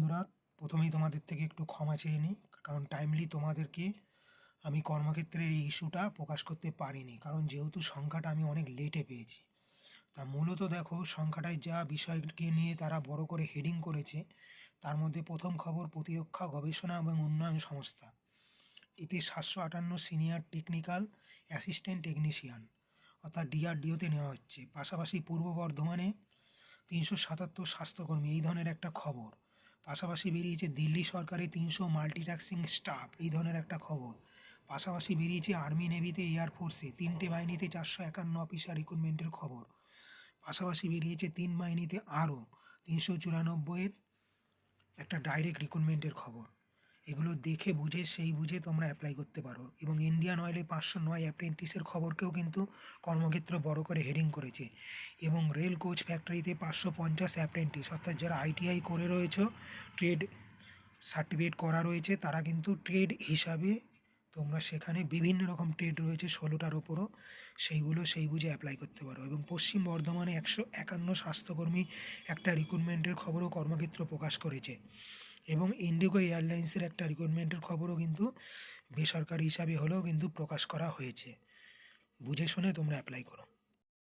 বন্ধুরা, প্রথমেই তোমাদের থেকে একটু ক্ষমা চেয়ে নিই, কারণ টাইমলি তোমাদেরকে আমি কর্মক্ষেত্রের এই ইস্যুটা প্রকাশ করতে পারিনি, কারণ যেহেতু সংখ্যাটা আমি অনেক লেটে পেয়েছি। তা মূলত দেখো, সংখ্যাটায় যা বিষয়কে নিয়ে তারা বড় করে হেডিং করেছে, তার মধ্যে প্রথম খবর প্রতিরক্ষা গবেষণা এবং উন্নয়ন সংস্থা। এতে 758 সিনিয়র টেকনিক্যাল অ্যাসিস্ট্যান্ট টেকনিশিয়ান অর্থাৎ ডিআরডিওতে নেওয়া হচ্ছে। পাশাপাশি পূর্ব বর্ধমানে 377 স্বাস্থ্যকর্মী, এই ধরনের একটা খবর। পাশাপাশি বেরিয়েছে দিল্লি সরকারে 300 মাল্টিটাস্কিং স্টাফ, এই ধরনের একটা খবর। পাশাপাশি বেরিয়েছে আর্মি নেভিতে এয়ারফোর্সে 3টে বাহিনীতে 451 অফিসার রিক্রুটমেন্টের খবর। পাশাপাশি বেরিয়েছে 3 বাহিনীতে আরও 394-এর একটা ডাইরেক্ট রিক্রুটমেন্টের খবর। এগুলো দেখে বুঝে সেই বুঝে তোমরা অ্যাপ্লাই করতে পারো। এবং ইন্ডিয়ান অয়েলে 509 অ্যাপ্রেন্টিসের খবরকেও কিন্তু কর্মক্ষেত্র বড় করে হেডিং করেছে। এবং রেল কোচ ফ্যাক্টরিতে 550 অ্যাপ্রেন্টিস, অর্থাৎ যারা আইটিআই করে রয়েছে, ট্রেড সার্টিফিকেট করা রয়েছে, তারা কিন্তু ট্রেড হিসাবে তোমরা সেখানে বিভিন্ন রকম ট্রেড রয়েছে 16টার ওপরও, সেইগুলো সেই বুঝে অ্যাপ্লাই করতে পারো। এবং পশ্চিম বর্ধমানে 151 স্বাস্থ্যকর্মী একটা রিক্রুটমেন্টের খবরও কর্মক্ষেত্র প্রকাশ করেছে। এবং ইন্ডিগো এয়ারলাইন্সের একটা রিক্রুটমেন্টের খবরও কিন্তু বেসরকারি হিসাবে হলেও কিন্তু প্রকাশ করা হয়েছে। বুঝে শুনে তোমরা অ্যাপ্লাই করো।